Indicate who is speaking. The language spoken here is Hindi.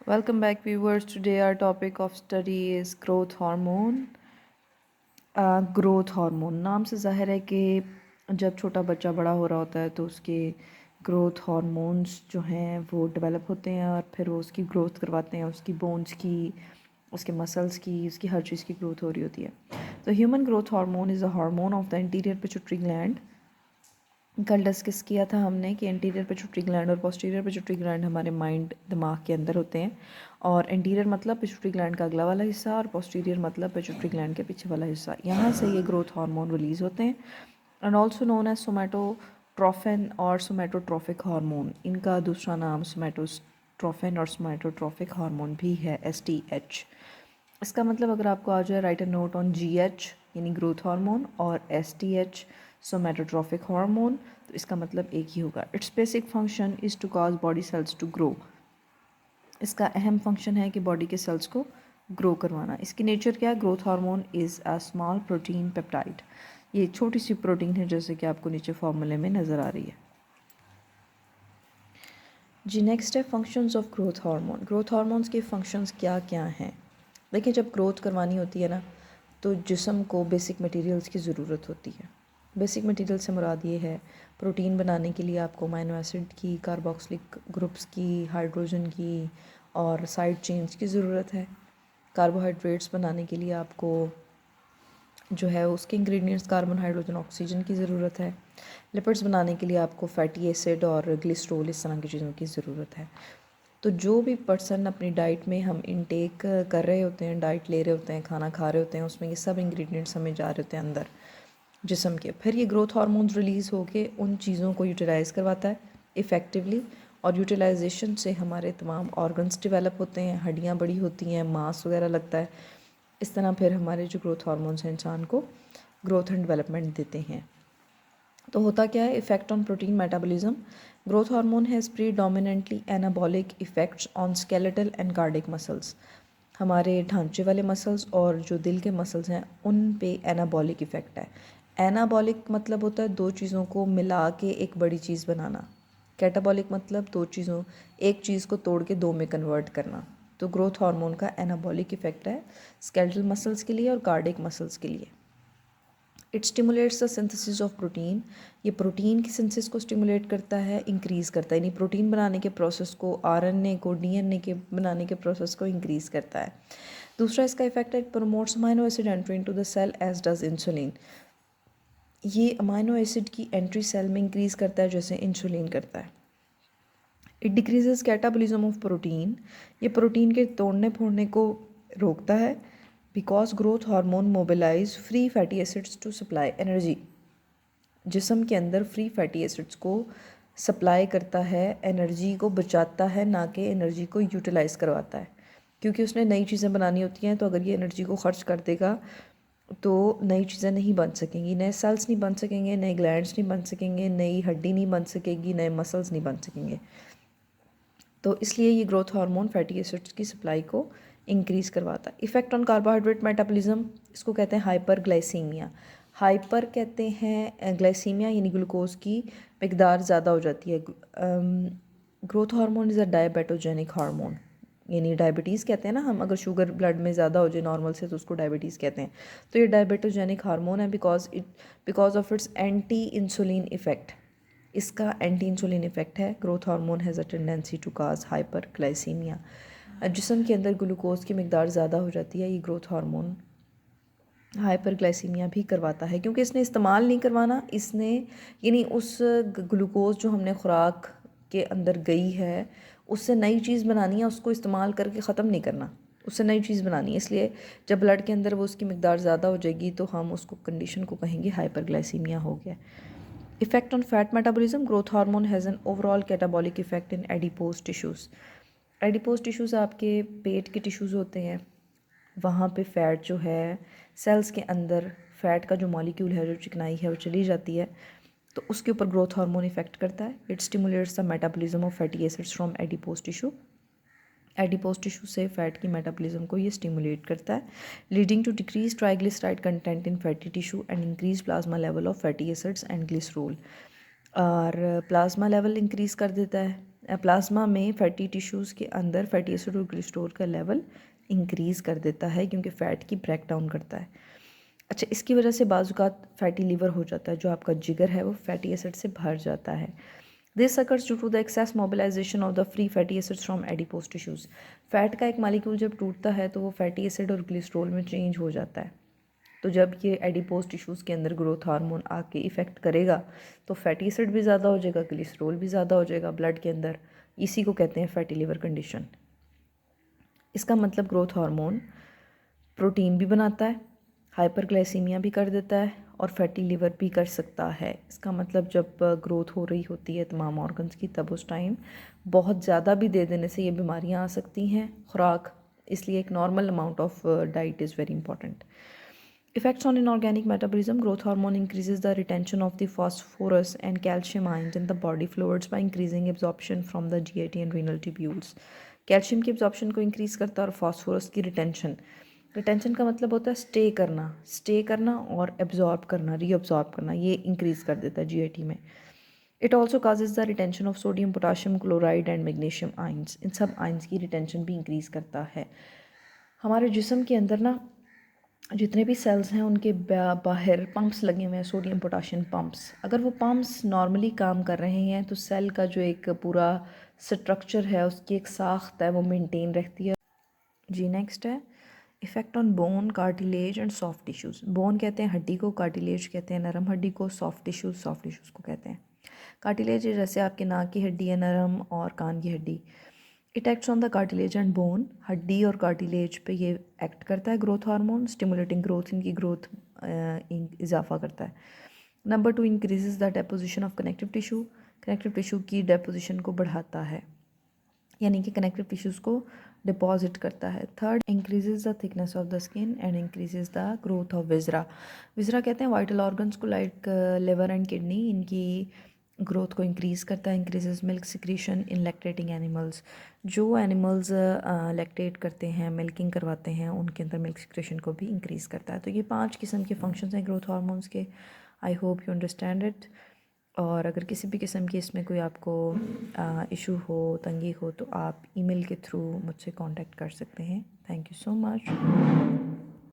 Speaker 1: Welcome back, viewers. Today, our topic of study is growth hormone. Growth hormone नाम से ज़ाहिर है कि जब छोटा बच्चा बड़ा हो रहा होता है तो उसके ग्रोथ हार्मोन्स जो हैं वो डेवलप होते हैं और फिर वो उसकी ग्रोथ करवाते हैं, उसकी बोन्स की, उसके मसल्स की, उसकी हर चीज़ की ग्रोथ हो रही होती है। तो human growth hormone is a hormone of the interior pituitary gland. कल डिस्कस किया था हमने कि एंटीरियर पिट्यूटरी ग्लैंड और पोस्टीरियर पिट्यूटरी ग्लैंड हमारे माइंड दिमाग के अंदर होते हैं, और एंटीरियर मतलब पिट्यूटरी ग्लैंड का अगला वाला हिस्सा और पोस्टीरियर मतलब पिट्यूटरी ग्लैंड के पीछे वाला हिस्सा। यहाँ से ये ग्रोथ हार्मोन रिलीज़ होते हैं एंड ऑल्सो नोन एज सोमैटोट्रोफिन और सोमैटोट्रोफिक हार्मोन। इनका दूसरा नाम सोमैटोट्रोफिन और सोमैटोट्रोफिक हार्मोन भी है, STH। इसका मतलब अगर आपको आ जाए, write a note on GH यानी ग्रोथ हार्मोन और STH सोमैटोट्रोफिक हार्मोन, तो इसका मतलब एक ही होगा। Its basic function is to cause body cells to grow. इसका अहम फंक्शन है कि बॉडी के सेल्स को ग्रो करवाना। इसकी नेचर क्या है? Growth hormone is a small protein peptide. ये छोटी सी प्रोटीन है, जैसे कि आपको नीचे फॉर्मूले में नज़र आ रही है। जी नेक्स्ट है functions of growth hormone. Growth hormones के फंक्शंस क्या क्या हैं? देखिए, जब ग्रोथ करवानी होती है ना, तो जिस्म को बेसिक मटेरियल्स की ज़रूरत होती है। बेसिक मटेरियल से मुराद ये है, प्रोटीन बनाने के लिए आपको अमीनो एसिड की, कार्बोक्सिलिक ग्रुप्स की, हाइड्रोजन की और साइड चेन्स की ज़रूरत है। कार्बोहाइड्रेट्स बनाने के लिए आपको जो है उसके इंग्रेडिएंट्स कार्बन, हाइड्रोजन, ऑक्सीजन की ज़रूरत है। लिपिड्स बनाने के लिए आपको फैटी एसिड और ग्लिसरॉल, इस तरह की चीज़ों की ज़रूरत है। तो जो भी पर्सन अपनी डाइट में हम इनटेक कर रहे होते हैं, डाइट ले रहे होते हैं, खाना खा रहे होते हैं, उसमें ये सब इंग्रेडिएंट्स हमें जा रहे होते हैं अंदर जिस्म के। फिर ये ग्रोथ हार्मोन्स रिलीज़ होके उन चीज़ों को यूटिलाइज़ करवाता है इफ़ेक्टिवली, और यूटिलाइजेशन से हमारे तमाम ऑर्गन्स डेवलप होते हैं, हड्डियाँ बड़ी होती हैं, मांस वगैरह लगता है। इस तरह फिर हमारे जो ग्रोथ हार्मोन्स हैं इंसान को ग्रोथ एंड डेवलपमेंट देते हैं। तो होता क्या है? Effect on protein metabolism. Growth hormone has predominantly anabolic effects on skeletal and cardiac muscles. हमारे ढांचे वाले मसल्स और जो दिल के मसल्स हैं उन पे एनाबॉलिक इफ़ेक्ट है। एनाबॉलिक मतलब होता है दो चीज़ों को मिला के एक बड़ी चीज़ बनाना। कैटाबॉलिक मतलब दो चीज़ों, एक चीज़ को तोड़ के दो में कन्वर्ट करना। तो ग्रोथ हार्मोन का एनाबॉलिक इफ़ेक्ट है स्केलेटल मसल्स के लिए और कार्डिक मसल्स के लिए। It stimulates the synthesis of protein. ये प्रोटीन की सिंथेसिस को स्टिमुलेट करता है, इंक्रीज़ करता है, यानी प्रोटीन बनाने के प्रोसेस को, RNA को, DNA के बनाने के प्रोसेस को इंक्रीज़ करता है। दूसरा इसका इफेक्ट है, it promotes amino acid entry into the cell as does insulin. ये अमाइनो एसिड की एंट्री सेल में इंक्रीज़ करता है जैसे इंसुलिन करता है। It decreases catabolism of protein. ये प्रोटीन के तोड़ने फोड़ने को रोकता है, because growth hormone mobilise free fatty acids to supply energy. जिस्म के अंदर फ्री फैटी एसिड्स को सप्लाई करता है, एनर्जी को बचाता है, ना कि एनर्जी को यूटिलाइज़ करवाता है। क्योंकि उसने नई चीज़ें बनानी होती हैं, तो अगर ये एनर्जी को खर्च कर देगा तो नई चीज़ें नहीं बन सकेंगी, नए सेल्स नहीं बन सकेंगे, नए ग्लैंड्स नहीं बन सकेंगे, नई हड्डी नहीं बन सकेगी, नए मसल्स नहीं बन सकेंगे। तो इसलिए ये ग्रोथ हार्मोन फैटी एसिड्स की सप्लाई को इंक्रीज़ करवाता है। इफ़ेक्ट ऑन कार्बोहाइड्रेट मेटाबॉलिज्म, इसको कहते हैं हाइपर ग्लाइसीमिया। हाइपर कहते हैं ग्लाइसीमिया, यानी ग्लूकोज की मकदार ज़्यादा हो जाती है। Growth hormone is a diabetogenic hormone, यानी डायबिटीज़ कहते हैं ना हम, अगर शुगर ब्लड में ज़्यादा हो जाए नॉर्मल से तो उसको डायबिटीज़ कहते हैं। तो ये डायबिटोजेनिक हार्मोन है because of its anti insulin effect. इसका एंटी इंसुलिन इफेक्ट है। Growth hormone has a tendency to cause hyperglycaemia. जिस्म के अंदर ग्लूकोज की मकदार ज़्यादा हो जाती है, ये ग्रोथ हार्मोन हाइपर ग्लाइसीमिया भी करवाता है, क्योंकि इसने इस्तेमाल नहीं करवाना, इसने यानी उस ग्लूकोज जो हमने खुराक के अंदर गई है उससे नई चीज़ बनानी है, उसको इस्तेमाल करके ख़त्म नहीं करना, उससे नई चीज़ बनानी है। इसलिए जब ब्लड के अंदर वो उसकी मकदार ज़्यादा हो जाएगी तो हम उसको कंडीशन को कहेंगे हाइपर ग्लाइसीमिया हो गया। Effect on fat metabolism, growth hormone has an overall catabolic effect in adipose tissues. Adipose tissues आपके पेट के टिश्यूज़ होते हैं, वहाँ पे फ़ैट जो है सेल्स के अंदर फ़ैट का जो मॉलिक्यूल है, जो चिकनाई है, वो चली जाती है, तो उसके ऊपर ग्रोथ हार्मोन इफेक्ट करता है। It stimulates the metabolism of fatty acids from adipose tissue. Adipose tissue से फ़ैट की मेटाबॉलिज्म को ये स्टिमुलेट करता है, leading to decrease triglyceride content in fatty tissue and increase plasma level of fatty acids and glycerol. और प्लाज्मा लेवल इंक्रीज़ कर देता है प्लाज्मा में फैटी टिश्यूज़ के अंदर फैटी एसिड और कोलेस्ट्रॉल का लेवल इंक्रीज़ कर देता है क्योंकि फ़ैट की ब्रेक डाउन करता है। अच्छा, इसकी वजह से बाज़-औक़ात फैटी लिवर हो जाता है, जो आपका जिगर है वो फैटी एसिड से भर जाता है। This occurs due to the excess mobilization of the free fatty acids from adipose tissues। Fat का एक मालिक्यूल जब टूटता है तो वो फैटी एसिड और कोलेस्ट्रॉल में चेंज हो जाता है। तो जब ये एडिपोज टिश्यूज़ के अंदर ग्रोथ हार्मोन आके इफ़ेक्ट करेगा तो फैटी एसिड भी ज़्यादा हो जाएगा, कोलेस्ट्रॉल भी ज़्यादा हो जाएगा ब्लड के अंदर। इसी को कहते हैं फैटी लिवर कंडीशन। इसका मतलब ग्रोथ हार्मोन प्रोटीन भी बनाता है, हाइपरग्लाइसीमिया भी कर देता है और फैटी लिवर भी कर सकता है। इसका मतलब जब ग्रोथ हो रही होती है तमाम ऑर्गन्स की, तब उस टाइम बहुत ज़्यादा भी दे देने से ये बीमारियां आ सकती हैं खुराक, इसलिए एक normal amount of diet is very important. Effects on inorganic metabolism: growth hormone increases the retention of the phosphorus and calcium ions in the body fluids by increasing absorption from the GIT and renal tubules। Calcium की एब्जॉर्प्शन को इंक्रीज़ करता है और फास्फोरस की रिटेंशन का मतलब होता है स्टे करना और एब्जॉर्ब करना, रीअब्जॉर्ब करना, ये इंक्रीज़ कर देता है GIT में। It also causes the retention of sodium, potassium chloride and magnesium ions. इन सब आइंस की रिटेंशन भी इंक्रीज़ करता है। हमारे जिस्म के अंदर ना जितने भी सेल्स हैं उनके बाहर पंप्स लगे हुए हैं, सोडियम पोटाशियम पंप्स। अगर वो पंप्स नॉर्मली काम कर रहे हैं तो सेल का जो एक पूरा स्ट्रक्चर है, उसकी एक साख्त है, वो मेंटेन रहती है। जी नेक्स्ट है effect on bone, cartilage and soft tissues. Bone कहते हैं हड्डी को, कार्टिलेज कहते हैं नरम हड्डी को, सॉफ्ट टिश्यूज़ को कहते हैं। कार्टिलेज जैसे आपके नाक की हड्डी है नरम, और कान की हड्डी। It acts on the cartilage and bone. हड्डी और कार्टिलेज पे ये एक्ट करता है ग्रोथ हार्मोन, स्टिमुलेटिंग ग्रोथ, इनकी ग्रोथ इजाफा करता है। Number 2, increases the deposition of connective tissue. Connective tissue की डेपोजिशन को बढ़ाता है, यानी कि कनेक्टिव टिश्यूज़ को डिपॉजिट करता है। Third, increases the thickness of the skin and increases the growth of viscera. Viscera कहते हैं वाइटल ऑर्गन्स को, लाइक लिवर एंड किडनी, इनकी ग्रोथ को इंक्रीज़ करता है। Increases milk secretion in lactating animals. जो एनिमल्स लैक्टेट करते हैं, मिल्किंग करवाते हैं, उनके अंदर मिल्क सिक्रीशन को भी इंक्रीज़ करता है। तो ये 5 किस्म के फंक्शंस हैं ग्रोथ हार्मोन्स के। I hope you understand it. और अगर किसी भी किस्म की इसमें कोई आपको इशू हो, तंगी हो, तो आप ईमेल के थ्रू मुझसे कांटेक्ट कर सकते हैं। Thank you so much.